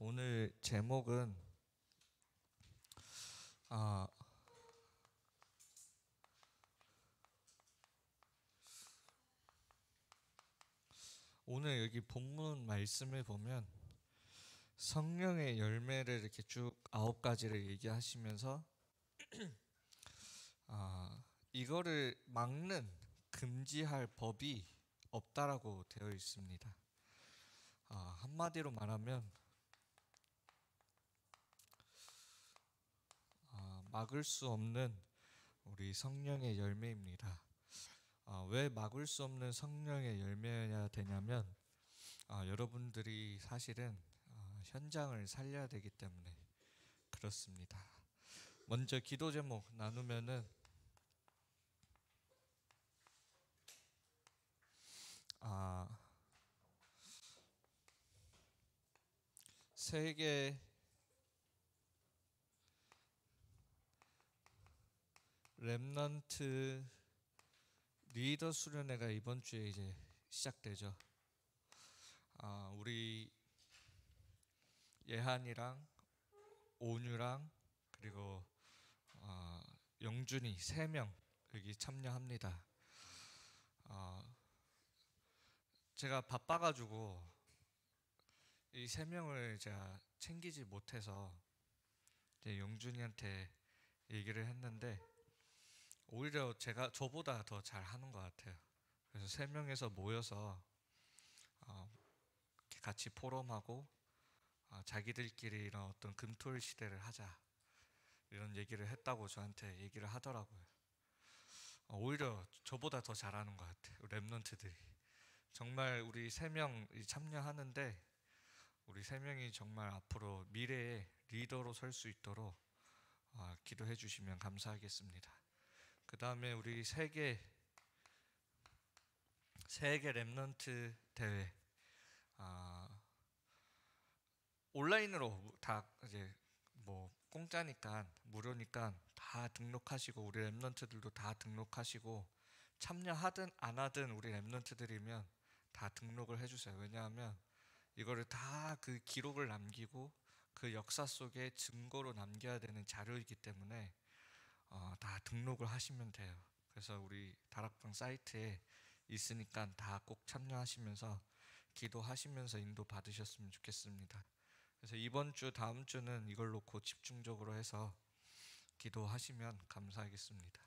오늘 제목은 아, 오늘 여기 본문 말씀을 보면 성령의 열매를 이렇게 쭉 9가지를 얘기하시면서 이거를 막는 금지할 법이 없다라고 되어 있습니다. 한마디로 말하면 막을 수 없는 우리 성령의 열매입니다. 왜 막을 수 없는 성령의 열매여야 되냐면 여러분들이 사실은 현장을 살려야 되기 때문에 그렇습니다. 먼저 기도 제목 나누면은 세계 렘넌트 리더 수련회가 이번 주에 이제 시작되죠. 우리 예한이랑 온유랑 그리고 영준이 3명 여기 참여합니다. 제가 바빠가지고 이 3명을 제가 챙기지 못해서 이제 영준이한테 얘기를 했는데 오히려 저보다 더 잘하는 것 같아요. 그래서 3명에서 모여서 같이 포럼하고 자기들끼리 이런 어떤 금토일 시대를 하자 이런 얘기를 했다고 저한테 얘기를 하더라고요. 오히려 저보다 더 잘하는 것 같아요. 랩런트들이 정말 우리 3명 참여하는데 우리 3명이 정말 앞으로 미래의 리더로 설 수 있도록 기도해 주시면 감사하겠습니다. 그 다음에 우리 세계 랩런트 대회 온라인으로 다 이제 뭐 공짜니까 무료니까 다 등록하시고 우리 랩런트들도 다 등록하시고 참여하든 안 하든 우리 랩런트들이면 다 등록을 해주세요. 왜냐하면 이거를 다 그 기록을 남기고 그 역사 속에 증거로 남겨야 되는 자료이기 때문에 다 등록을 하시면 돼요. 그래서 우리 다락방 사이트에 있으니까 다 꼭 참여하시면서 기도하시면서 인도 받으셨으면 좋겠습니다. 그래서 이번 주 다음 주는 이걸 놓고 집중적으로 해서 기도하시면 감사하겠습니다.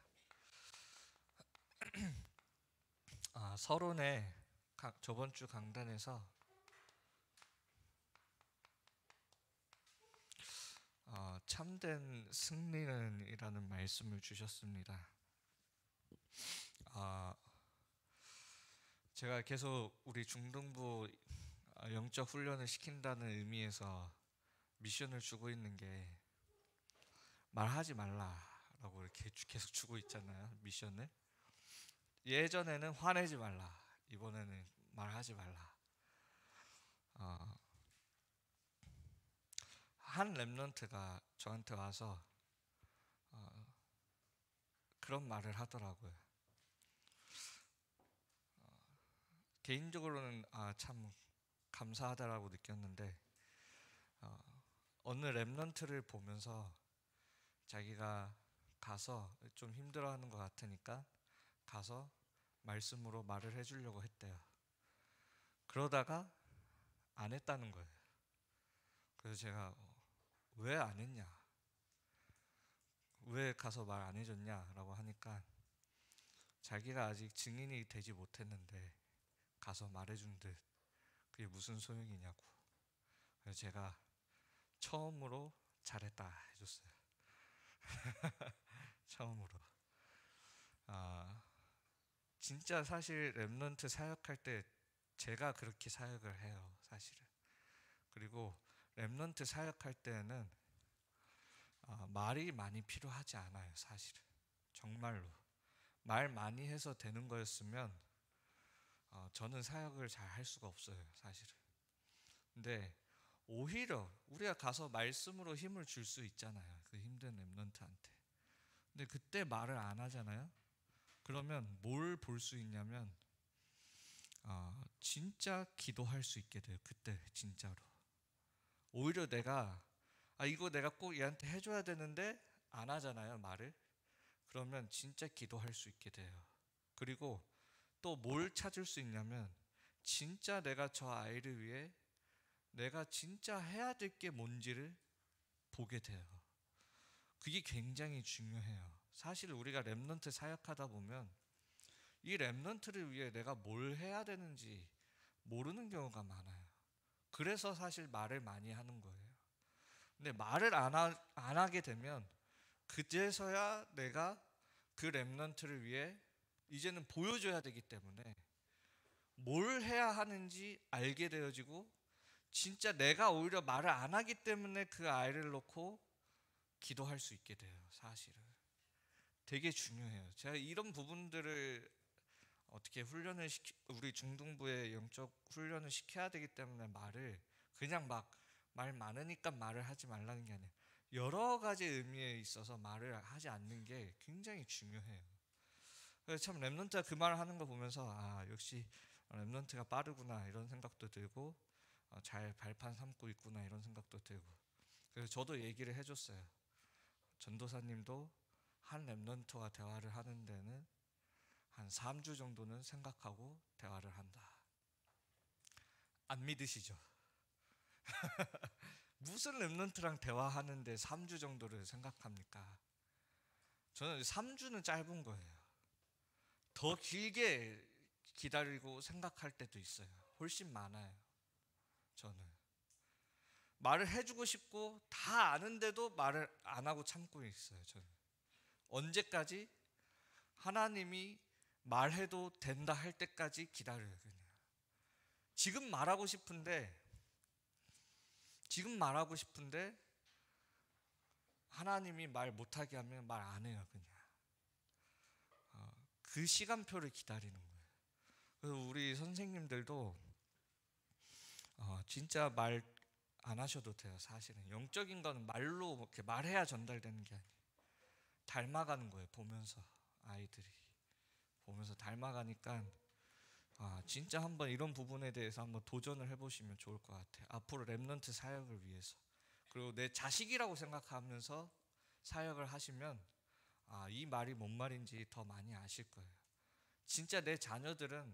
서론에 저번 주 강단에서 참된 승리는 이라는 말씀을 주셨습니다. 제가 계속 우리 중등부 영적 훈련을 시킨다는 의미에서 미션을 주고 있는 게 말하지 말라라고 이렇게 계속 주고 있잖아요. 미션을. 예전에는 화내지 말라, 이번에는 말하지 말라. 한 랩런트가 저한테 와서 그런 말을 하더라고요. 개인적으로는 참 감사하다라고 느꼈는데 어느 랩런트를 보면서 자기가 가서 좀 힘들어하는 것 같으니까 가서 말씀으로 말을 해주려고 했대요. 그러다가 안 했다는 거예요. 그래서 제가 왜 안 했냐, 왜 가서 말 안 해줬냐라고 하니까 자기가 아직 증인이 되지 못했는데 가서 말해준 듯 그게 무슨 소용이냐고. 그래서 제가 처음으로 잘했다 해줬어요. 처음으로. 진짜 사실 랩런트 사역할 때 제가 그렇게 사역을 해요, 사실은. 그리고 랩런트 사역할 때는 말이 많이 필요하지 않아요, 사실은. 정말로 말 많이 해서 되는 거였으면 저는 사역을 잘 할 수가 없어요, 사실은. 근데 오히려 우리가 가서 말씀으로 힘을 줄 수 있잖아요, 그 힘든 랩런트한테. 근데 그때 말을 안 하잖아요. 그러면 뭘 볼 수 있냐면 진짜 기도할 수 있게 돼요. 그때 진짜로 오히려 내가 이거 내가 꼭 얘한테 해줘야 되는데 안 하잖아요, 말을. 그러면 진짜 기도할 수 있게 돼요. 그리고 또 뭘 찾을 수 있냐면 진짜 내가 저 아이를 위해 내가 진짜 해야 될 게 뭔지를 보게 돼요. 그게 굉장히 중요해요. 사실 우리가 렘넌트 사역하다 보면 이 렘넌트를 위해 내가 뭘 해야 되는지 모르는 경우가 많아요. 그래서 사실 말을 많이 하는 거예요. 근데 말을 안 하게 되면 그제서야 내가 그 렘넌트를 위해 이제는 보여줘야 되기 때문에 뭘 해야 하는지 알게 되어지고, 진짜 내가 오히려 말을 안 하기 때문에 그 아이를 놓고 기도할 수 있게 돼요. 사실은 되게 중요해요. 제가 이런 부분들을 어떻게 우리 중등부의 영적 훈련을 시켜야 되기 때문에 말을 그냥 막 말 많으니까 말을 하지 말라는 게 아니에요. 여러 가지 의미에 있어서 말을 하지 않는 게 굉장히 중요해요. 그래서 참 랩런트가 그 말을 하는 거 보면서 역시 랩런트가 빠르구나 이런 생각도 들고, 잘 발판 삼고 있구나 이런 생각도 들고. 그래서 저도 얘기를 해줬어요. 전도사님도 한 랩런트와 대화를 하는 데는 한 3주 정도는 생각하고 대화를 한다. 안 믿으시죠? 무슨 랩런트랑 대화하는데 3주 정도를 생각합니까? 저는 3주는 짧은 거예요. 더 길게 기다리고 생각할 때도 있어요. 훨씬 많아요. 저는 말을 해주고 싶고 다 아는데도 말을 안 하고 참고 있어요. 저는 언제까지? 하나님이 말해도 된다 할 때까지 기다려요. 그냥 지금 말하고 싶은데 하나님이 말 못하게 하면 말 안 해요. 그냥 그 시간표를 기다리는 거예요. 그래서 우리 선생님들도 진짜 말 안 하셔도 돼요. 사실은 영적인 거는 말로 이렇게 말해야 전달되는 게 아니에요. 닮아가는 거예요. 보면서 아이들이 보면서 닮아가니까 진짜 한번 이런 부분에 대해서 한번 도전을 해보시면 좋을 것 같아요. 앞으로 렘넌트 사역을 위해서, 그리고 내 자식이라고 생각하면서 사역을 하시면 이 말이 뭔 말인지 더 많이 아실 거예요. 진짜 내 자녀들은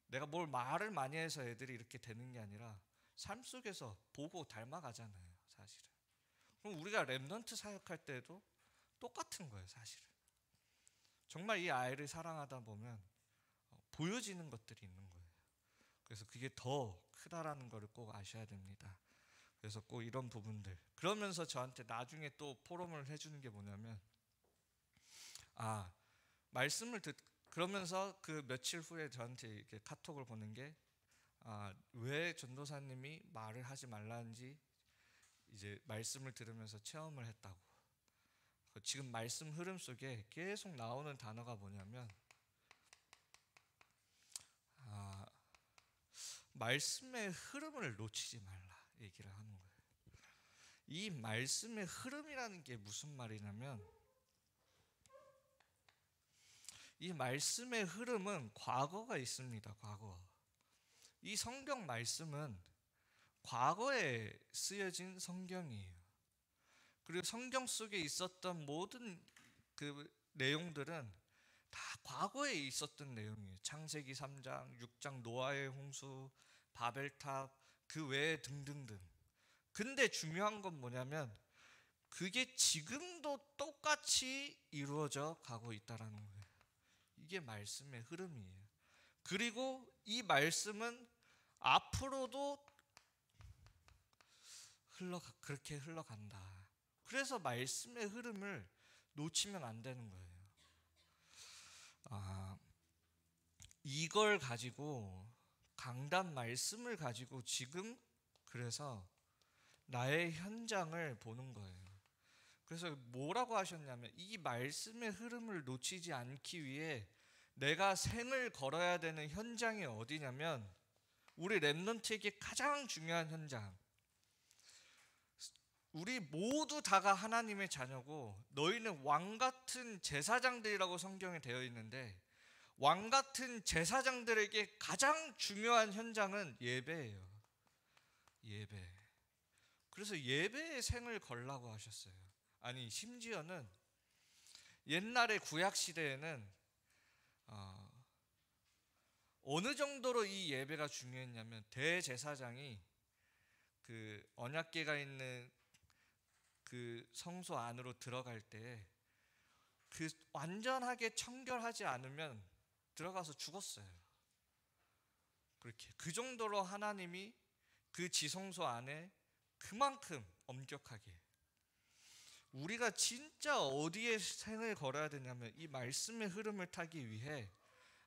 내가 뭘 말을 많이 해서 애들이 이렇게 되는 게 아니라 삶 속에서 보고 닮아가잖아요. 사실은. 그럼 우리가 렘넌트 사역할 때도 똑같은 거예요. 사실은. 정말 이 아이를 사랑하다 보면 보여지는 것들이 있는 거예요. 그래서 그게 더 크다라는 것을 꼭 아셔야 됩니다. 그래서 꼭 이런 부분들, 그러면서 저한테 나중에 또 포럼을 해주는 게 뭐냐면 말씀을 그러면서 그 며칠 후에 저한테 이렇게 카톡을 보는 게 왜 전도사님이 말을 하지 말라는지 이제 말씀을 들으면서 체험을 했다고. 지금 말씀 흐름 속에 계속 나오는 단어가 뭐냐면 말씀의 흐름을 놓치지 말라 얘기를 하는 거예요. 이 말씀의 흐름이라는 게 무슨 말이냐면, 이 말씀의 흐름은 과거가 있습니다. 과거. 이 성경 말씀은 과거에 쓰여진 성경이에요. 그리고 성경 속에 있었던 모든 그 내용들은 다 과거에 있었던 내용이에요. 창세기 3장, 6장 노아의 홍수, 바벨탑, 그 외에 등등등. 근데 중요한 건 뭐냐면 그게 지금도 똑같이 이루어져 가고 있다라는 거예요. 이게 말씀의 흐름이에요. 그리고 이 말씀은 앞으로도 그렇게 흘러간다. 그래서 말씀의 흐름을 놓치면 안 되는 거예요. 이걸 가지고, 강단 말씀을 가지고 지금 그래서 나의 현장을 보는 거예요. 그래서 뭐라고 하셨냐면 이 말씀의 흐름을 놓치지 않기 위해 내가 생을 걸어야 되는 현장이 어디냐면 우리 렘넌트에게 가장 중요한 현장. 우리 모두 다가 하나님의 자녀고 너희는 왕같은 제사장들이라고 성경에 되어 있는데, 왕같은 제사장들에게 가장 중요한 현장은 예배예요. 예배. 그래서 예배의 생을 걸라고 하셨어요. 아니 심지어는 옛날에 구약 시대에는 어느 정도로 이 예배가 중요했냐면 대제사장이 그 언약궤가 있는 그 성소 안으로 들어갈 때 그 완전하게 청결하지 않으면 들어가서 죽었어요. 그렇게 그 정도로 하나님이 그 지성소 안에 그만큼 엄격하게, 우리가 진짜 어디에 생을 걸어야 되냐면 이 말씀의 흐름을 타기 위해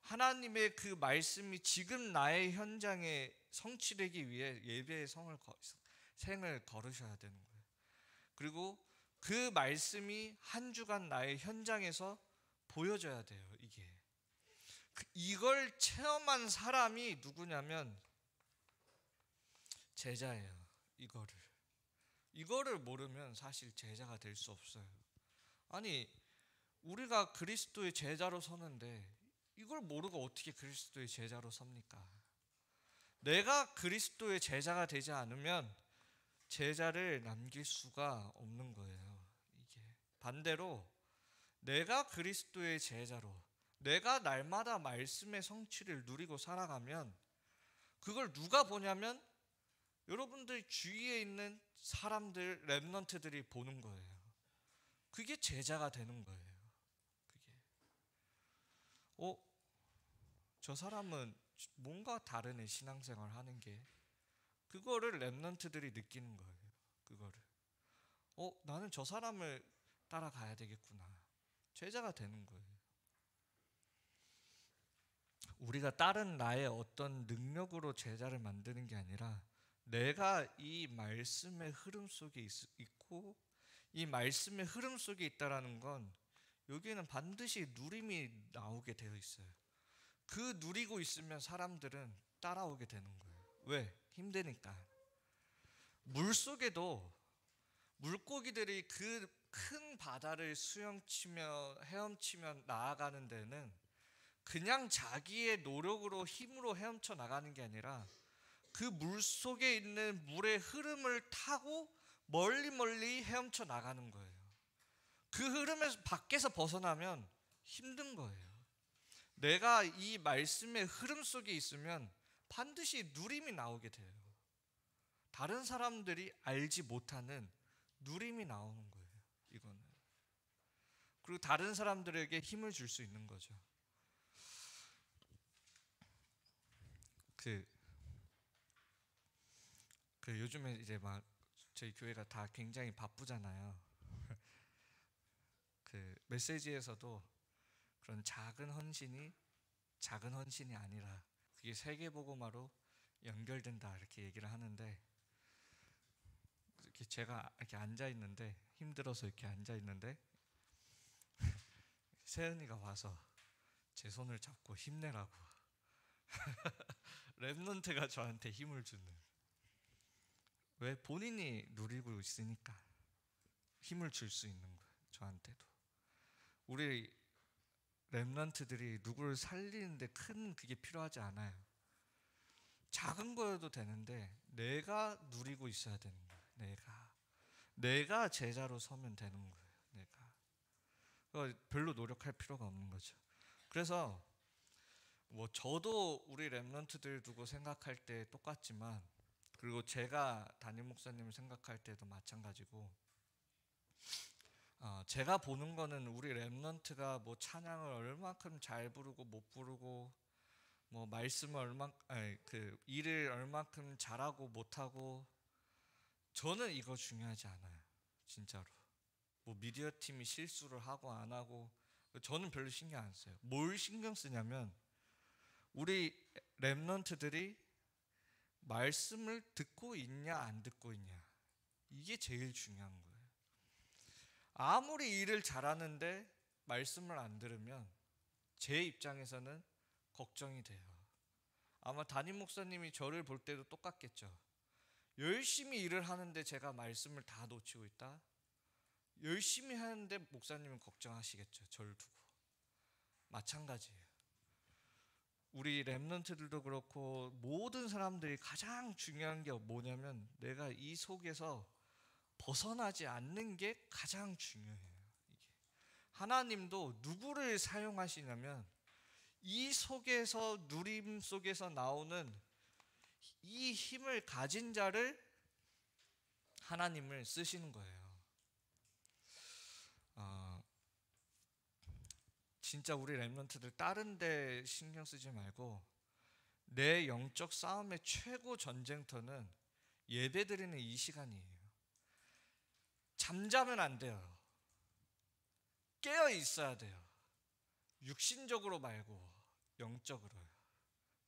하나님의 그 말씀이 지금 나의 현장에 성취되기 위해 예배의 생을 걸으셔야 되는 거예요. 그리고 그 말씀이 한 주간 나의 현장에서 보여져야 돼요. 이걸 체험한 사람이 누구냐면 제자예요. 이거를 모르면 사실 제자가 될 수 없어요. 아니 우리가 그리스도의 제자로 서는데 이걸 모르고 어떻게 그리스도의 제자로 섭니까? 내가 그리스도의 제자가 되지 않으면 제자를 남길 수가 없는 거예요. 반대로 내가 그리스도의 제자로, 내가 날마다 말씀의 성취를 누리고 살아가면 그걸 누가 보냐면 여러분들 주위에 있는 사람들, 렘넌트들이 보는 거예요. 그게 제자가 되는 거예요. 저 사람은 뭔가 다른 신앙생활 하는 게, 그거를 렘넌트들이 느끼는 거예요. 나는 저 사람을 따라가야 되겠구나. 제자가 되는 거예요. 우리가 다른 나의 어떤 능력으로 제자를 만드는 게 아니라 내가 이 말씀의 흐름 속에 있고 이 말씀의 흐름 속에 있다라는 건 여기에는 반드시 누림이 나오게 되어 있어요. 그 누리고 있으면 사람들은 따라오게 되는 거예요. 왜? 힘드니까. 물속에도 물고기들이 그 큰 바다를 헤엄치며 나아가는 데는 그냥 자기의 노력으로 힘으로 헤엄쳐 나가는 게 아니라 그 물속에 있는 물의 흐름을 타고 멀리 헤엄쳐 나가는 거예요. 그 흐름에서 밖에서 벗어나면 힘든 거예요. 내가 이 말씀의 흐름 속에 있으면 반드시 누림이 나오게 돼요. 다른 사람들이 알지 못하는 누림이 나오는 거예요. 이거는. 그리고 다른 사람들에게 힘을 줄 수 있는 거죠. 요즘에 이제 막 저희 교회가 다 굉장히 바쁘잖아요. 메시지에서도 그런 작은 헌신이 아니라 그게 세계복음화로 연결된다 이렇게 얘기를 하는데, 이렇게 제가 이렇게 앉아 있는데 힘들어서 이렇게 앉아 있는데 세은이가 와서 제 손을 잡고 힘내라고 랩런트가 저한테 힘을 주는, 왜? 본인이 누리고 있으니까 힘을 줄 수 있는 거예요. 저한테도. 우리 랩런트들이 누구를 살리는데 큰 그게 필요하지 않아요. 작은 거여도 되는데 내가 누리고 있어야 되는 거예요. 내가 제자로 서면 되는 거예요. 별로 노력할 필요가 없는 거죠. 그래서 저도 우리 랩런트들 두고 생각할 때 똑같지만, 그리고 제가 담임 목사님을 생각할 때도 마찬가지고, 제가 보는 거는 우리 랩런트가 찬양을 얼만큼 잘 부르고 못 부르고, 말씀을 일을 얼만큼 잘하고 못하고, 저는 이거 중요하지 않아요. 진짜로. 미디어 팀이 실수를 하고 안 하고 저는 별로 신경 안 써요. 뭘 신경 쓰냐면 우리 랩런트들이 말씀을 듣고 있냐 안 듣고 있냐, 이게 제일 중요한 거예요. 아무리 일을 잘하는데 말씀을 안 들으면 제 입장에서는 걱정이 돼요. 아마 담임 목사님이 저를 볼 때도 똑같겠죠. 열심히 일을 하는데 제가 말씀을 다 놓치고 있다? 열심히 하는데 목사님은 걱정하시겠죠. 저를 두고. 마찬가지예요. 우리 랩런트들도 그렇고 모든 사람들이 가장 중요한 게 뭐냐면 내가 이 속에서 벗어나지 않는 게 가장 중요해요. 이게. 하나님도 누구를 사용하시냐면 이 속에서 누림 속에서 나오는 이 힘을 가진 자를 하나님을 쓰시는 거예요. 진짜 우리 렘넌트들 다른 데 신경 쓰지 말고 내 영적 싸움의 최고 전쟁터는 예배드리는 이 시간이에요. 잠자면 안 돼요. 깨어 있어야 돼요. 육신적으로 말고 영적으로요.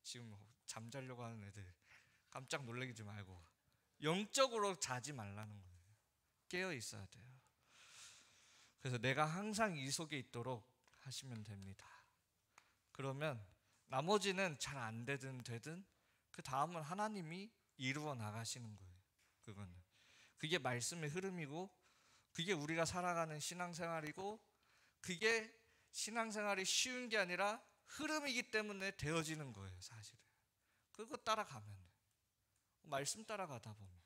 지금 잠자려고 하는 애들 깜짝 놀라지 말고 영적으로 자지 말라는 거예요. 깨어 있어야 돼요. 그래서 내가 항상 이 속에 있도록 하시면 됩니다. 그러면 나머지는 잘 안 되든 그 다음은 하나님이 이루어 나가시는 거예요. 그게 말씀의 흐름이고 그게 우리가 살아가는 신앙생활이고 그게 신앙생활이 쉬운 게 아니라 흐름이기 때문에 되어지는 거예요. 사실은 그거 따라가면 말씀 따라가다 보면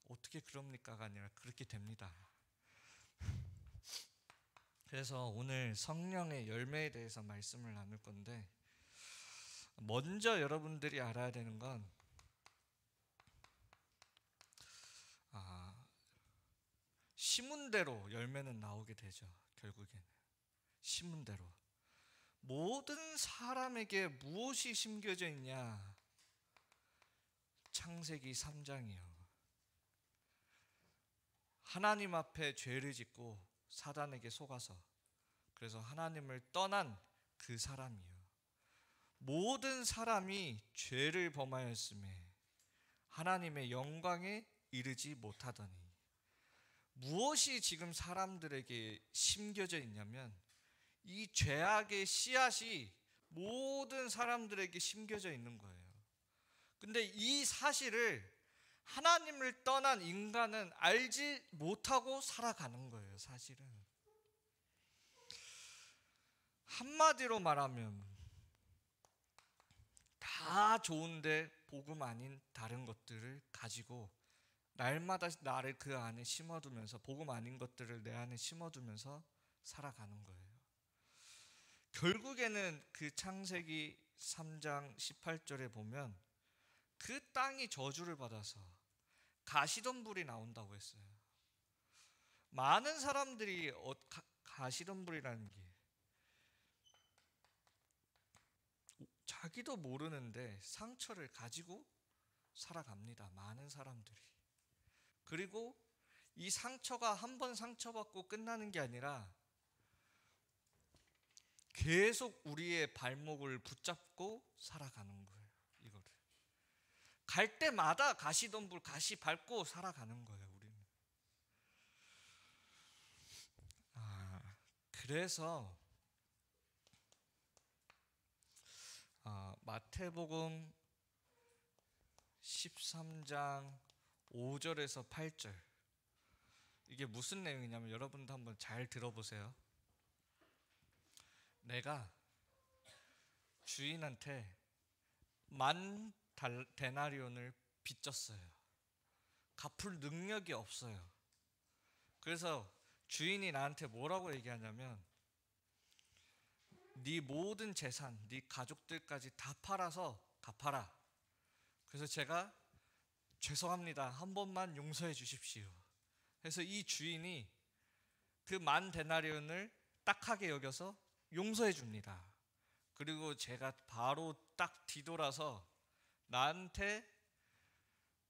어떻게 그럽니까가 아니라 그렇게 됩니다. 그래서 오늘 성령의 열매에 대해서 말씀을 나눌 건데 먼저 여러분들이 알아야 되는 건 심은 대로 열매는 나오게 되죠. 결국에는 심은 대로. 모든 사람에게 무엇이 심겨져 있냐? 창세기 3장이요. 하나님 앞에 죄를 짓고 사단에게 속아서 그래서 하나님을 떠난 그 사람이요. 모든 사람이 죄를 범하였음에 하나님의 영광에 이르지 못하더니 무엇이 지금 사람들에게 심겨져 있냐면 이 죄악의 씨앗이 모든 사람들에게 심겨져 있는 거예요. 근데 이 사실을 하나님을 떠난 인간은 알지 못하고 살아가는 거예요. 사실은 한마디로 말하면 다 좋은데 복음 아닌 다른 것들을 가지고 날마다 나를 그 안에 심어두면서 복음 아닌 것들을 내 안에 심어두면서 살아가는 거예요. 결국에는 그 창세기 3장 18절에 보면 그 땅이 저주를 받아서 가시덤불이 나온다고 했어요. 많은 사람들이 가시덤불이라는 게 자기도 모르는데 상처를 가지고 살아갑니다. 많은 사람들이. 그리고 이 상처가 한 번 상처받고 끝나는 게 아니라 계속 우리의 발목을 붙잡고 살아가는 거예요. 이거를 갈 때마다 가시덤불 가시 밟고 살아가는 거예요. 우리는. 그래서 마태복음 13장 5절에서 8절 이게 무슨 내용이냐면 여러분도 한번 잘 들어보세요. 내가 주인한테 10,000데나리온을 빚졌어요. 갚을 능력이 없어요. 그래서 주인이 나한테 뭐라고 얘기하냐면 네 모든 재산, 네 가족들까지 다 팔아서 갚아라. 그래서 제가 죄송합니다. 한 번만 용서해 주십시오. 그래서 이 주인이 그 10,000데나리온을 딱하게 여겨서 용서해 줍니다. 그리고 제가 바로 딱 뒤돌아서 나는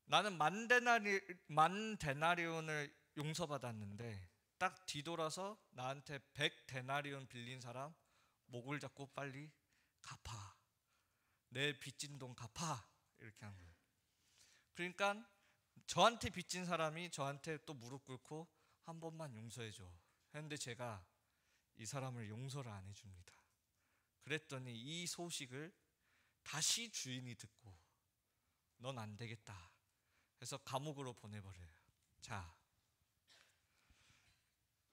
10,000데나리온을 용서받았는데 딱 뒤돌아서 나한테 100데나리온 빌린 사람 목을 잡고 빨리 갚아. 내 빚진 돈 갚아. 이렇게 한 거예요. 그러니까 저한테 빚진 사람이 저한테 또 무릎 꿇고 한 번만 용서해 줘. 했는데 제가 이 사람을 용서를 안 해줍니다. 그랬더니 이 소식을 다시 주인이 듣고 넌 안 되겠다 해서 감옥으로 보내버려요. 자,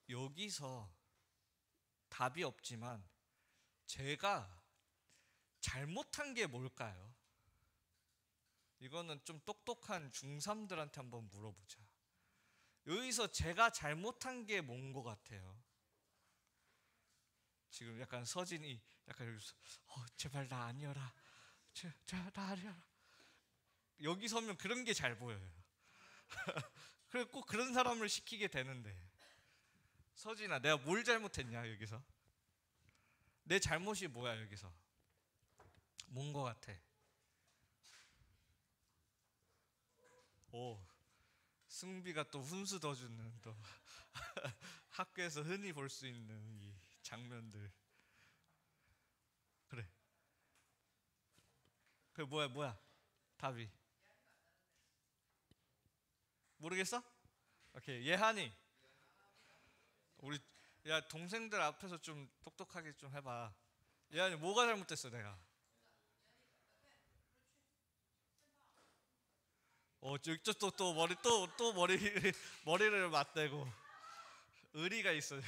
여기서 답이 없지만 제가 잘못한 게 뭘까요? 이거는 좀 똑똑한 중3들한테 한번 물어보자. 여기서 제가 잘못한 게 뭔 것 같아요? 지금 약간 서진이 약간 여기서 제발 나 아니어라. 나 아니어라. 여기 서면 그런 게 잘 보여요. 그래 꼭 그런 사람을 시키게 되는데, 서진아 내가 뭘 잘못했냐 여기서? 내 잘못이 뭐야 여기서? 뭔 것 같아? 오, 승비가 또 훈수 더 주는 또 학교에서 흔히 볼 수 있는 이 장면들. 그래. 그 뭐야? 답이 모르겠어? 오케이. 예한이. 우리 야 동생들 앞에서 좀 똑똑하게 좀 해봐. 예한이 뭐가 잘못됐어 내가? 저쪽 또 머리 또 머리를 맞대고 의리가 있어.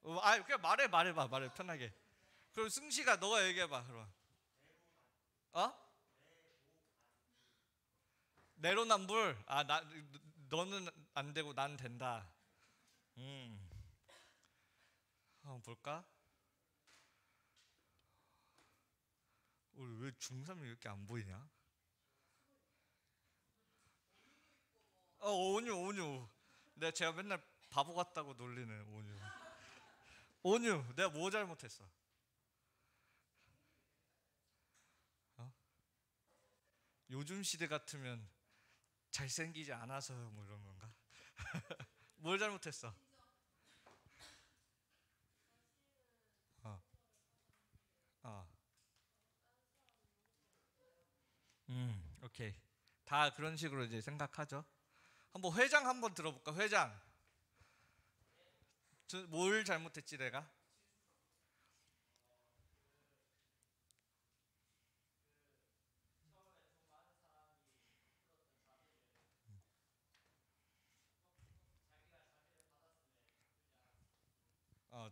그냥 말해 편하게. 그럼 승시가 너가 얘기해봐 그럼. 어? 내로남불. 나 너는 안 되고 난 된다. 음. 한번 볼까? 우리 왜 중3이 이렇게 안 보이냐? 온유. 제가 맨날 바보 같다고 놀리는 온유. 온유, 내가 뭐 잘못했어? 어? 요즘 시대 같으면 잘생기지 않아서 뭐 이런 건가? 뭘 잘못했어? 어, 어. 오케이. 다 그런 식으로 이제 생각하죠. 한번 회장 한번 들어볼까? 회장. 뭘 잘못했지 내가?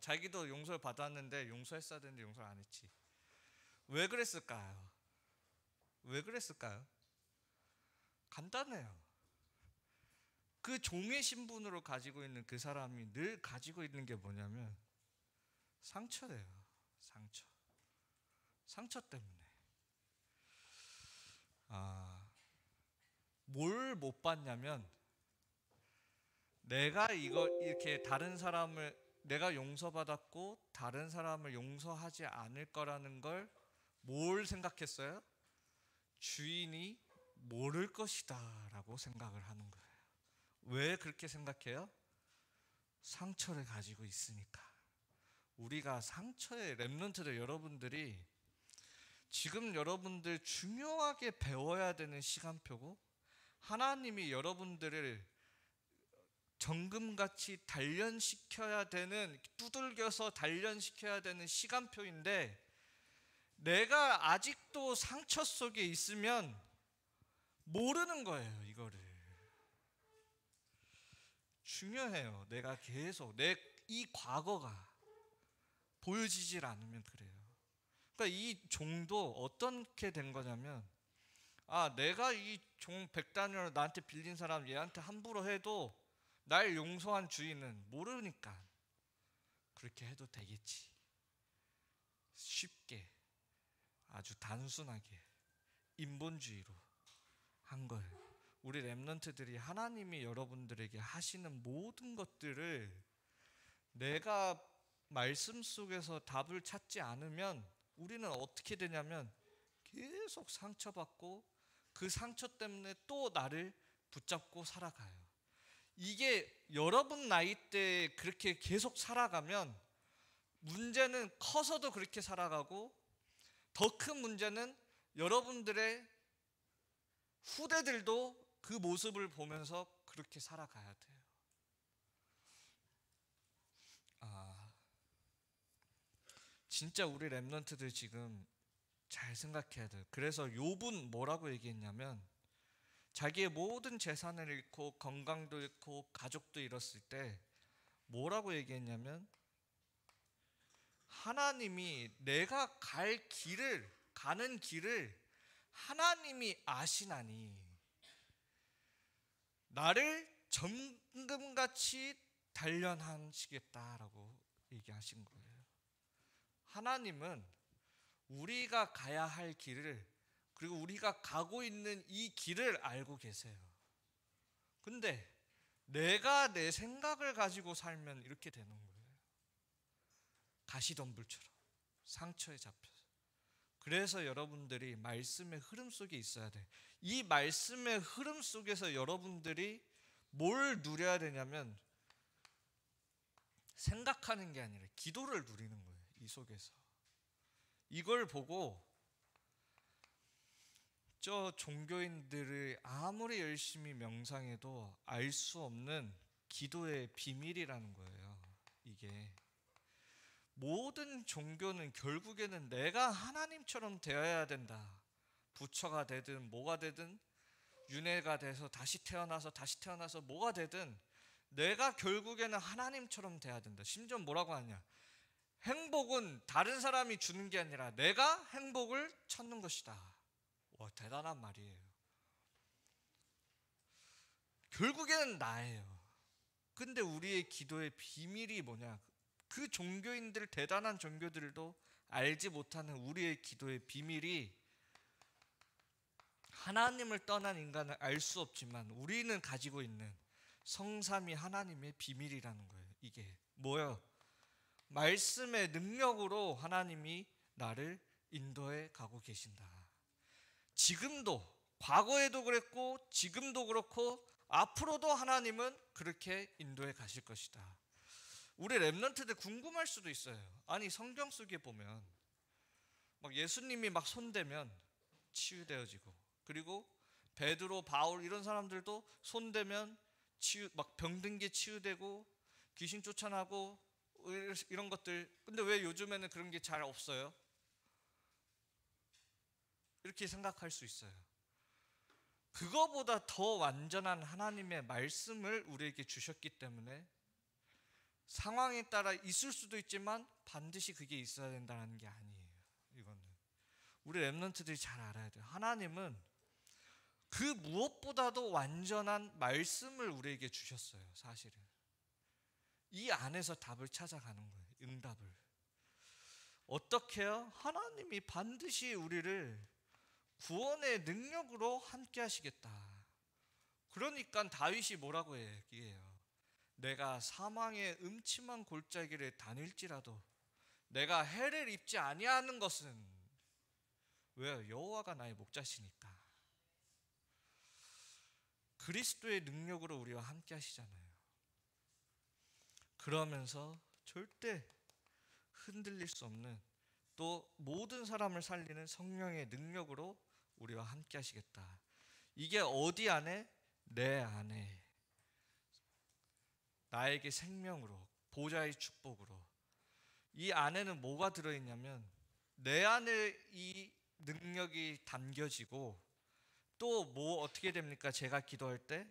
자기도 용서를 받았는데 용서했어야 되는데 용서를 안 했지. 왜 그랬을까요? 왜 그랬을까요? 간단해요. 그 종의 신분으로 가지고 있는 그 사람이 늘 가지고 있는 게 뭐냐면 상처래요. 상처 때문에. 뭘 못 봤냐면 내가 이렇게 다른 사람을 내가 용서받았고 다른 사람을 용서하지 않을 거라는 걸 뭘 생각했어요? 주인이 모를 것이다 라고 생각을 하는 거예요. 왜 그렇게 생각해요? 상처를 가지고 있으니까. 우리가 상처의 렘넌트들 여러분들이 지금 여러분들 중요하게 배워야 되는 시간표고 하나님이 여러분들을 정금같이 단련시켜야 되는, 두들겨서 단련시켜야 되는 시간표인데 내가 아직도 상처 속에 있으면 모르는 거예요. 이거를. 중요해요. 내가 계속 내 이 과거가 보여지질 않으면 그래요. 그러니까 이 종도 어떻게 된 거냐면 내가 이 종 100단위로 나한테 빌린 사람 얘한테 함부로 해도 날 용서한 주인은 모르니까 그렇게 해도 되겠지. 쉽게 아주 단순하게 인본주의로 한 거예요. 우리 렘넌트들이 하나님이 여러분들에게 하시는 모든 것들을 내가 말씀 속에서 답을 찾지 않으면 우리는 어떻게 되냐면 계속 상처받고 그 상처 때문에 또 나를 붙잡고 살아가요. 이게 여러분 나이 때 그렇게 계속 살아가면 문제는 커서도 그렇게 살아가고 더 큰 문제는 여러분들의 후대들도 그 모습을 보면서 그렇게 살아가야 돼요. 진짜 우리 렘넌트들 지금 잘 생각해야 돼요. 그래서 욥은 뭐라고 얘기했냐면 자기의 모든 재산을 잃고 건강도 잃고 가족도 잃었을 때 뭐라고 얘기했냐면 하나님이 내가 가는 길을 하나님이 아시나니 나를 정금같이 단련하시겠다라고 얘기하신 거예요. 하나님은 우리가 가야 할 길을, 그리고 우리가 가고 있는 이 길을 알고 계세요. 근데 내가 내 생각을 가지고 살면 이렇게 되는 거예요. 가시덤불처럼 상처에 잡혀서. 그래서 여러분들이 말씀의 흐름 속에 있어야 돼. 이 말씀의 흐름 속에서 여러분들이 뭘 누려야 되냐면 생각하는 게 아니라 기도를 누리는 거예요. 이 속에서. 이걸 보고 저 종교인들을 아무리 열심히 명상해도 알 수 없는 기도의 비밀이라는 거예요. 이게 모든 종교는 결국에는 내가 하나님처럼 되어야 된다. 부처가 되든 뭐가 되든 윤회가 돼서 다시 태어나서 뭐가 되든 내가 결국에는 하나님처럼 돼야 된다. 심지어 뭐라고 하냐, 행복은 다른 사람이 주는 게 아니라 내가 행복을 찾는 것이다. 와, 대단한 말이에요. 결국에는 나예요. 근데 우리의 기도의 비밀이 뭐냐, 그 종교인들, 대단한 종교들도 알지 못하는 우리의 기도의 비밀이 하나님을 떠난 인간은 알 수 없지만 우리는 가지고 있는 성삼위 하나님의 비밀이라는 거예요. 이게 뭐예요? 말씀의 능력으로 하나님이 나를 인도해 가고 계신다. 지금도, 과거에도 그랬고 지금도 그렇고 앞으로도 하나님은 그렇게 인도해 가실 것이다. 우리 랩런트들 궁금할 수도 있어요. 아니, 성경 속에 보면 막 예수님이 막 손대면 치유되어지고, 그리고 베드로, 바울 이런 사람들도 손대면 막 병든 게 치유되고 귀신 쫓아나고 이런 것들. 근데 왜 요즘에는 그런 게 잘 없어요? 이렇게 생각할 수 있어요. 그거보다 더 완전한 하나님의 말씀을 우리에게 주셨기 때문에 상황에 따라 있을 수도 있지만 반드시 그게 있어야 된다는 게 아니에요. 이거는 우리 랩런트들이 잘 알아야 돼요. 하나님은 그 무엇보다도 완전한 말씀을 우리에게 주셨어요. 사실은 이 안에서 답을 찾아가는 거예요. 응답을. 어떻게 해요? 하나님이 반드시 우리를 구원의 능력으로 함께 하시겠다. 그러니까 다윗이 뭐라고 얘기해요? 내가 사망의 음침한 골짜기를 다닐지라도 내가 해를 입지 아니하는 것은 왜요? 여호와가 나의 목자시니까. 그리스도의 능력으로 우리와 함께 하시잖아요. 그러면서 절대 흔들릴 수 없는, 또 모든 사람을 살리는 성령의 능력으로 우리와 함께 하시겠다. 이게 어디 안에? 내 안에. 나에게 생명으로, 보좌의 축복으로. 이 안에는 뭐가 들어있냐면 내 안에 이 능력이 담겨지고, 또 뭐 어떻게 됩니까? 제가 기도할 때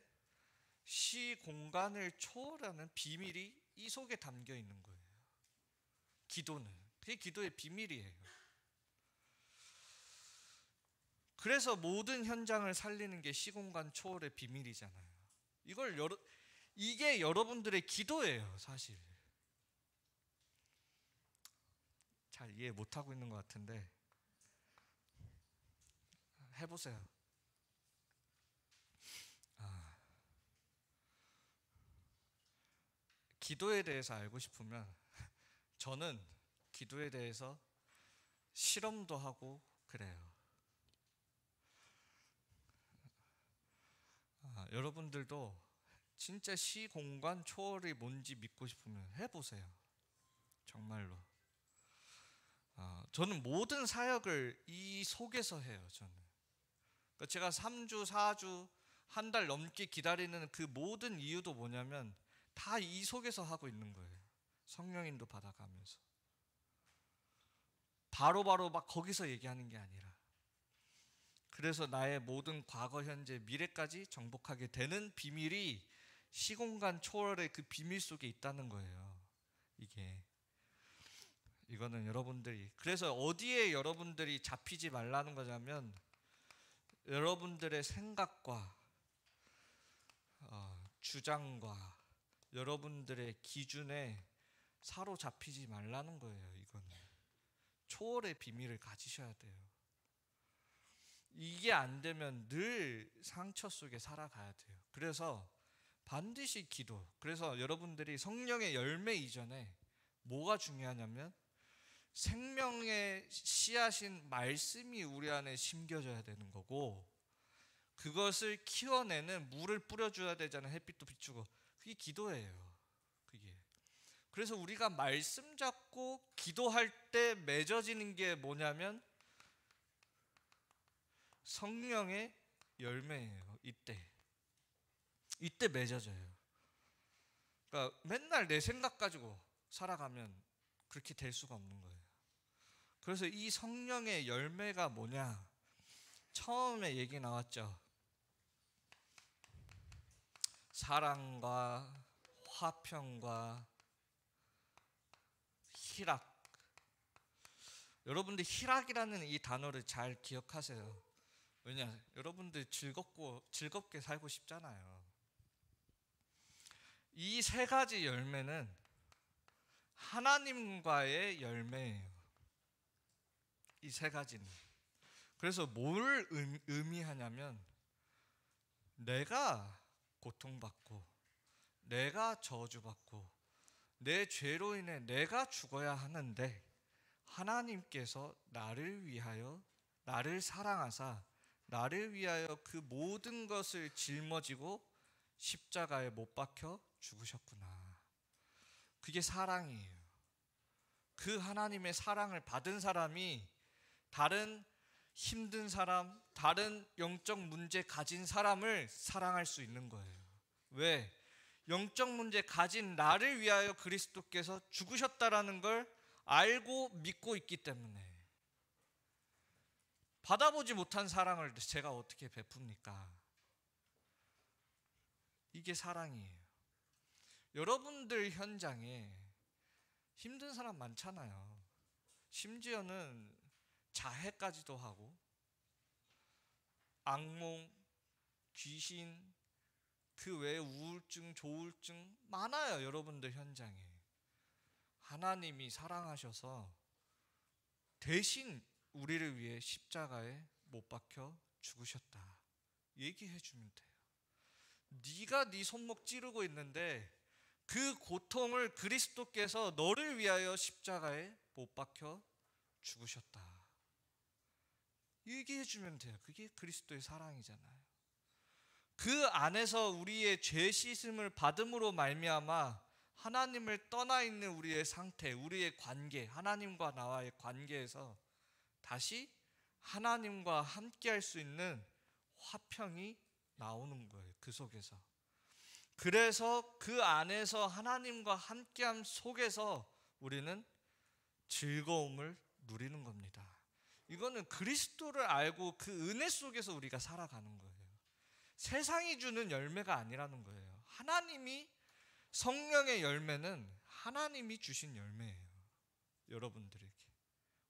시공간을 초월하는 비밀이 이 속에 담겨 있는 거예요. 기도는 그게 기도의 비밀이에요. 그래서 모든 현장을 살리는 게 시공간 초월의 비밀이잖아요. 이게 여러분들의 기도예요. 사실 잘 이해 못하고 있는 것 같은데 해보세요. 기도에 대해서 알고 싶으면 저는 기도에 대해서 실험도 하고 그래요. 여러분들도 진짜 시공간 초월이 뭔지 믿고 싶으면 해보세요. 정말로. 저는 모든 사역을 이 속에서 해요. 저는. 그러니까 제가 3주, 4주, 한 달 넘게 기다리는 그 모든 이유도 뭐냐면 다 이 속에서 하고 있는 거예요. 성령인도 받아가면서. 바로바로 막 거기서 얘기하는 게 아니라. 그래서 나의 모든 과거, 현재, 미래까지 정복하게 되는 비밀이 시공간 초월의 그 비밀 속에 있다는 거예요. 이거는 여러분들이, 그래서 어디에 여러분들이 잡히지 말라는 거냐면 여러분들의 생각과 주장과 여러분들의 기준에 사로잡히지 말라는 거예요. 이거는 초월의 비밀을 가지셔야 돼요. 이게 안 되면 늘 상처 속에 살아가야 돼요. 그래서 반드시 기도. 그래서 여러분들이 성령의 열매 이전에 뭐가 중요하냐면 생명의 씨앗인 말씀이 우리 안에 심겨져야 되는 거고, 그것을 키워내는 물을 뿌려줘야 되잖아요. 햇빛도 비추고. 그게 기도예요. 그게. 그래서 우리가 말씀 잡고 기도할 때 맺어지는 게 뭐냐면 성령의 열매예요. 이때 맺어져요. 그러니까 맨날 내 생각 가지고 살아가면 그렇게 될 수가 없는 거예요. 그래서 이 성령의 열매가 뭐냐? 처음에 얘기 나왔죠. 사랑과 화평과 희락. 여러분들 희락이라는 이 단어를 잘 기억하세요. 왜냐? 여러분들 즐겁게 살고 싶잖아요. 이 세 가지 열매는 하나님과의 열매예요. 이 세 가지는. 그래서 뭘 의미하냐면 내가 고통받고 내가 저주받고 내 죄로 인해 내가 죽어야 하는데 하나님께서 나를 위하여 나를 사랑하사 나를 위하여 그 모든 것을 짊어지고 십자가에 못 박혀 죽으셨구나. 그게 사랑이에요. 그 하나님의 사랑을 받은 사람이 다른 힘든 사람, 다른 영적 문제 가진 사람을 사랑할 수 있는 거예요. 왜? 영적 문제 가진 나를 위하여 그리스도께서 죽으셨다라는 걸 알고 믿고 있기 때문에. 받아보지 못한 사랑을 제가 어떻게 베풉니까? 이게 사랑이에요. 여러분들 현장에 힘든 사람 많잖아요. 심지어는 자해까지도 하고 악몽, 귀신, 그 외에 우울증, 조울증 많아요. 여러분들 현장에. 하나님이 사랑하셔서 대신 우리를 위해 십자가에 못 박혀 죽으셨다. 얘기해 주면 돼요. 네가 네 손목 찌르고 있는데 그 고통을 그리스도께서 너를 위하여 십자가에 못 박혀 죽으셨다. 얘기해 주면 돼요. 그게 그리스도의 사랑이잖아요. 그 안에서 우리의 죄 씻음을 받음으로 말미암아 하나님을 떠나 있는 우리의 상태, 우리의 관계, 하나님과 나와의 관계에서 다시 하나님과 함께 할 수 있는 화평이 나오는 거예요. 그 속에서. 그래서 그 안에서 하나님과 함께함 속에서 우리는 즐거움을 누리는 겁니다. 이거는 그리스도를 알고 그 은혜 속에서 우리가 살아가는 거예요. 세상이 주는 열매가 아니라는 거예요. 하나님이 성령의 열매는 하나님이 주신 열매예요. 여러분들에게.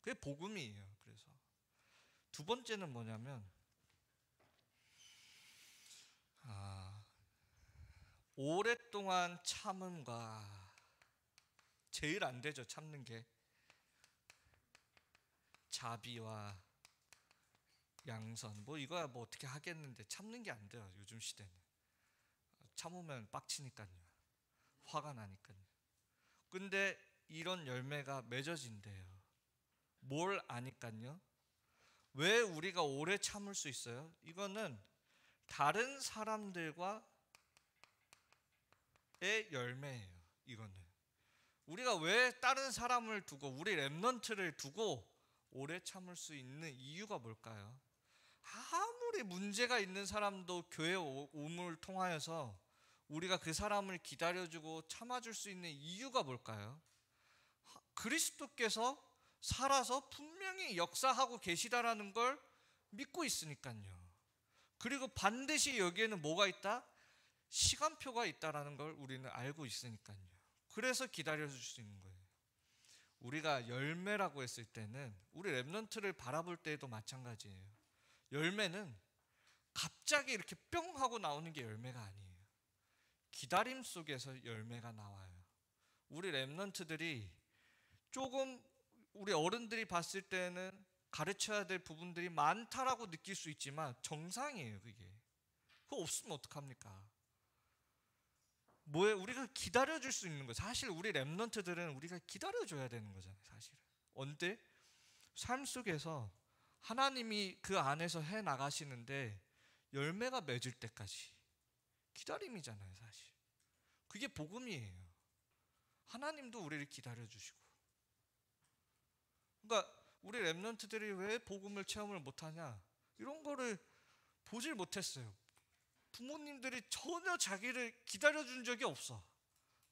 그게 복음이에요. 그래서 두 번째는 뭐냐면 오랫동안 참음과 제일 안 되죠. 참는 게 자비와 양선. 뭐 이거야 뭐 어떻게 하겠는데 참는 게 안 돼요. 요즘 시대는. 참으면 빡치니까요. 화가 나니까요. 근데 이런 열매가 맺어진대요. 뭘 아니까요? 왜 우리가 오래 참을 수 있어요? 이거는 다른 사람들과의 열매예요. 이거는 우리가 왜 다른 사람을 두고 우리 렘넌트를 두고 오래 참을 수 있는 이유가 뭘까요? 아무리 문제가 있는 사람도 교회 오음을 통하여서 우리가 그 사람을 기다려주고 참아줄 수 있는 이유가 뭘까요? 그리스도께서 살아서 분명히 역사하고 계시다라는 걸 믿고 있으니까요. 그리고 반드시 여기에는 뭐가 있다? 시간표가 있다라는 걸 우리는 알고 있으니까요. 그래서 기다려줄 수 있는 거예요. 우리가 열매라고 했을 때는 우리 렘넌트를 바라볼 때에도 마찬가지예요. 열매는 갑자기 이렇게 뿅 하고 나오는 게 열매가 아니에요. 기다림 속에서 열매가 나와요. 우리 렘넌트들이 조금 우리 어른들이 봤을 때는 가르쳐야 될 부분들이 많다라고 느낄 수 있지만 정상이에요. 그게. 그거 없으면 어떡합니까? 뭐에 우리가 기다려줄 수 있는 거예요. 사실 우리 렘넌트들은 우리가 기다려줘야 되는 거잖아요. 사실은. 언제? 삶 속에서 하나님이 그 안에서 해 나가시는데 열매가 맺을 때까지 기다림이잖아요. 사실. 그게 복음이에요. 하나님도 우리를 기다려주시고. 그러니까 우리 렘넌트들이 왜 복음을 체험을 못하냐, 이런 거를 보질 못했어요. 부모님들이 전혀 자기를 기다려준 적이 없어.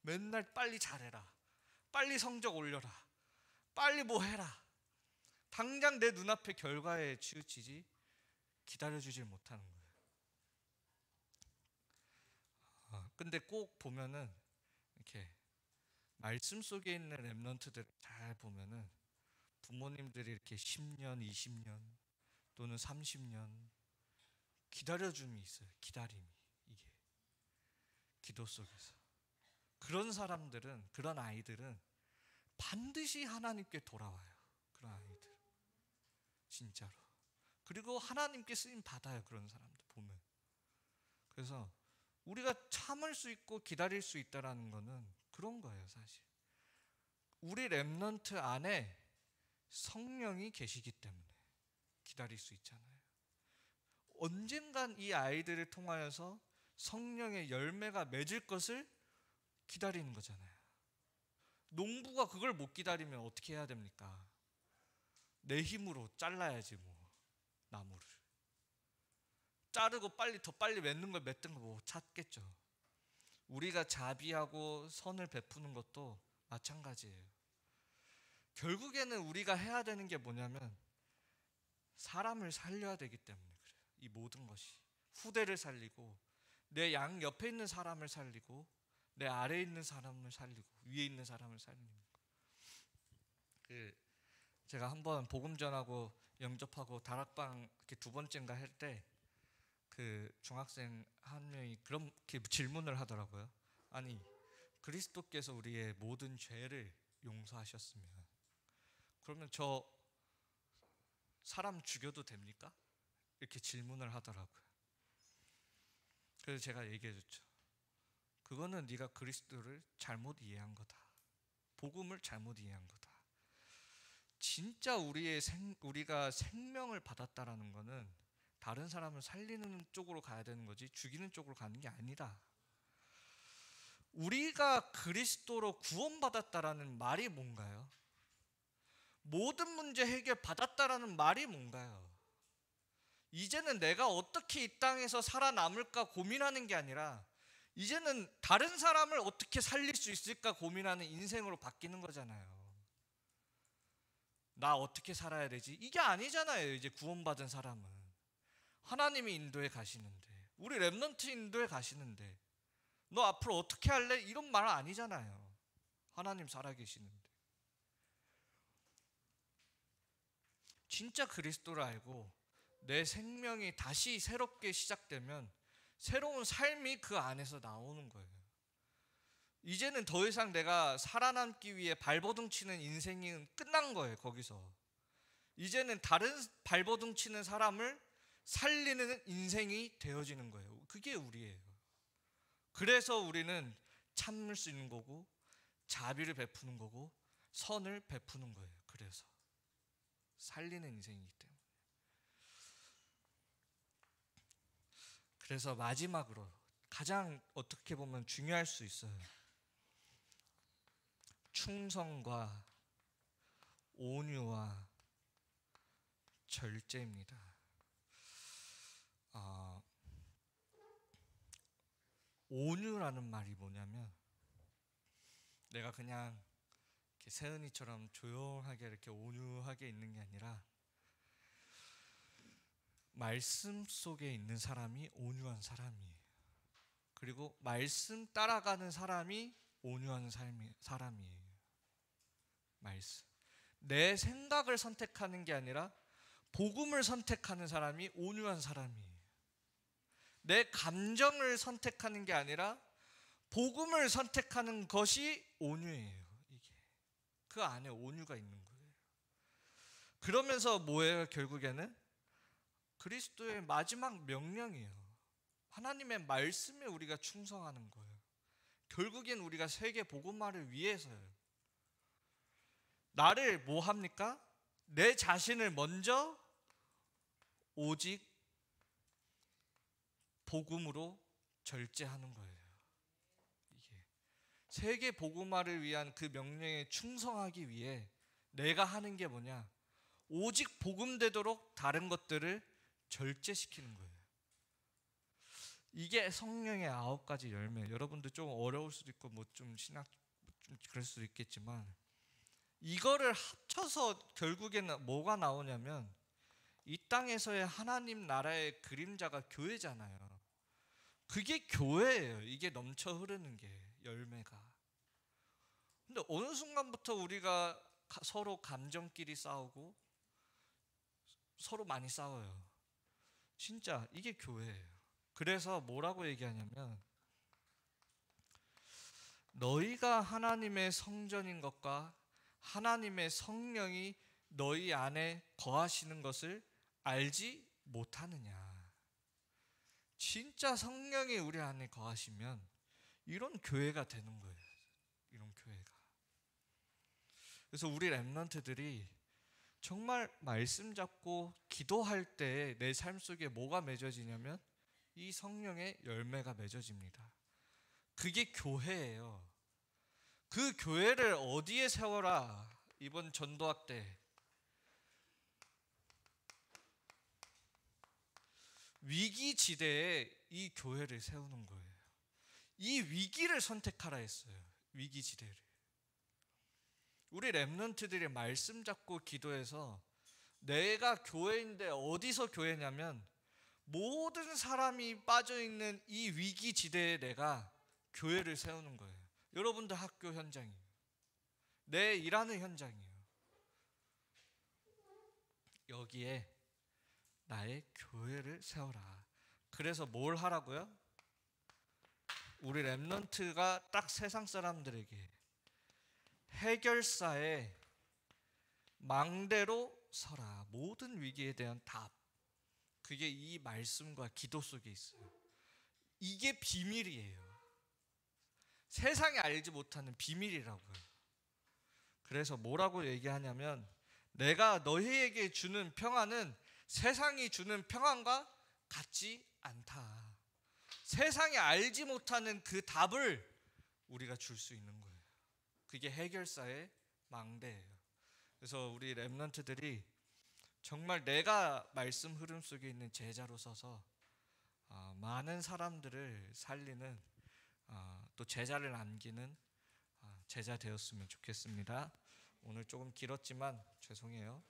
맨날 빨리 잘해라, 빨리 성적 올려라, 빨리 뭐 해라. 당장 내 눈앞의 결과에 치우치지 기다려주질 못하는 거예요. 근데 꼭 보면은 이렇게 말씀 속에 있는 렘넌트들 잘 보면은 부모님들이 이렇게 10년, 20년 또는 30년 기다려줌이 있어요. 기다림이. 이게 기도 속에서 그런 사람들은, 그런 아이들은 반드시 하나님께 돌아와요. 그런 아이들 진짜로. 그리고 하나님께 쓰임 받아요. 그런 사람들 보면. 그래서 우리가 참을 수 있고 기다릴 수 있다라는 거는 그런 거예요. 사실 우리 렘넌트 안에 성령이 계시기 때문에 기다릴 수 있잖아요. 언젠간 이 아이들을 통하여서 성령의 열매가 맺을 것을 기다리는 거잖아요. 농부가 그걸 못 기다리면 어떻게 해야 됩니까? 내 힘으로 잘라야지 뭐. 나무를 자르고 빨리 더 빨리 맺는 걸 맺든 거 뭐 찾겠죠. 우리가 자비하고 선을 베푸는 것도 마찬가지예요. 결국에는 우리가 해야 되는 게 뭐냐면 사람을 살려야 되기 때문에 그래요. 이 모든 것이 후대를 살리고 내 양 옆에 있는 사람을 살리고 내 아래에 있는 사람을 살리고 위에 있는 사람을 살리는 거. 제가 한번 복음 전하고 영접하고 다락방 이렇게 두 번째인가 할 때 그 중학생 한 명이 그렇게 질문을 하더라고요. 아니, 그리스도께서 우리의 모든 죄를 용서하셨으면 그러면 저 사람 죽여도 됩니까? 이렇게 질문을 하더라고요. 그래서 제가 얘기해줬죠. 그거는 네가 그리스도를 잘못 이해한 거다. 복음을 잘못 이해한 거다. 진짜 우리가 생명을 받았다라는 거는 다른 사람을 살리는 쪽으로 가야 되는 거지 죽이는 쪽으로 가는 게 아니다. 우리가 그리스도로 구원받았다라는 말이 뭔가요? 모든 문제 해결 받았다라는 말이 뭔가요? 이제는 내가 어떻게 이 땅에서 살아남을까 고민하는 게 아니라 이제는 다른 사람을 어떻게 살릴 수 있을까 고민하는 인생으로 바뀌는 거잖아요. 나 어떻게 살아야 되지? 이게 아니잖아요. 이제 구원받은 사람은 하나님이 인도해 가시는데, 우리 렘넌트 인도해 가시는데 너 앞으로 어떻게 할래? 이런 말 아니잖아요. 하나님 살아계시는데. 진짜 그리스도를 알고 내 생명이 다시 새롭게 시작되면 새로운 삶이 그 안에서 나오는 거예요. 이제는 더 이상 내가 살아남기 위해 발버둥 치는 인생이 끝난 거예요. 거기서 이제는 다른 발버둥 치는 사람을 살리는 인생이 되어지는 거예요. 그게 우리예요. 그래서 우리는 참을 수 있는 거고 자비를 베푸는 거고 선을 베푸는 거예요. 그래서 살리는 인생이기 때문에. 그래서 마지막으로 가장 어떻게 보면 중요할 수 있어요. 충성과 온유와 절제입니다. 온유라는 말이 뭐냐면 내가 그냥 이렇게 세은이처럼 조용하게 이렇게 온유하게 있는 게 아니라 말씀 속에 있는 사람이 온유한 사람이에요. 그리고 말씀 따라가는 사람이 온유한 사람이에요. 말씀. 내 생각을 선택하는 게 아니라 복음을 선택하는 사람이 온유한 사람이에요. 내 감정을 선택하는 게 아니라 복음을 선택하는 것이 온유예요. 이게 그 안에 온유가 있는 거예요. 그러면서 뭐예요? 결국에는 그리스도의 마지막 명령이에요. 하나님의 말씀에 우리가 충성하는 거예요. 결국엔 우리가 세계 복음화를 위해서요. 나를 뭐 합니까? 내 자신을 먼저 오직 복음으로 절제하는 거예요. 이게 세계 복음화를 위한 그 명령에 충성하기 위해 내가 하는 게 뭐냐? 오직 복음되도록 다른 것들을 절제시키는 거예요. 이게 성령의 9가지 열매. 여러분들 좀 어려울 수도 있고 뭐 좀 신학 좀 그럴 수도 있겠지만 이거를 합쳐서 결국에는 뭐가 나오냐면 이 땅에서의 하나님 나라의 그림자가 교회잖아요. 그게 교회예요. 이게 넘쳐 흐르는 게 열매가. 근데 어느 순간부터 우리가 서로 감정끼리 싸우고 서로 많이 싸워요. 진짜 이게 교회예요. 그래서 뭐라고 얘기하냐면 너희가 하나님의 성전인 것과 하나님의 성령이 너희 안에 거하시는 것을 알지 못하느냐. 진짜 성령이 우리 안에 거하시면 이런 교회가 되는 거예요. 이런 교회가. 그래서 우리 렘넌트들이 정말 말씀 잡고 기도할 때 내 삶 속에 뭐가 맺어지냐면 이 성령의 열매가 맺어집니다. 그게 교회예요. 그 교회를 어디에 세워라? 이번 전도학 때 위기지대에 이 교회를 세우는 거예요. 이 위기를 선택하라 했어요. 위기지대를. 우리 렘넌트들이 말씀 잡고 기도해서 내가 교회인데 어디서 교회냐면 모든 사람이 빠져있는 이 위기지대에 내가 교회를 세우는 거예요. 여러분들 학교 현장이에요. 내 일하는 현장이에요. 여기에 나의 교회를 세워라. 그래서 뭘 하라고요? 우리 렘넌트가 딱 세상 사람들에게 해결사의 망대로 서라. 모든 위기에 대한 답. 그게 이 말씀과 기도 속에 있어요. 이게 비밀이에요. 세상이 알지 못하는 비밀이라고요. 그래서 뭐라고 얘기하냐면 내가 너희에게 주는 평안은 세상이 주는 평안과 같지 않다. 세상이 알지 못하는 그 답을 우리가 줄 수 있는 거예요. 그게 해결사의 망대예요. 그래서 우리 렘넌트들이 정말 내가 말씀 흐름 속에 있는 제자로 서서 많은 사람들을 살리는 또 제자를 남기는 제자 되었으면 좋겠습니다. 오늘 조금 길었지만 죄송해요.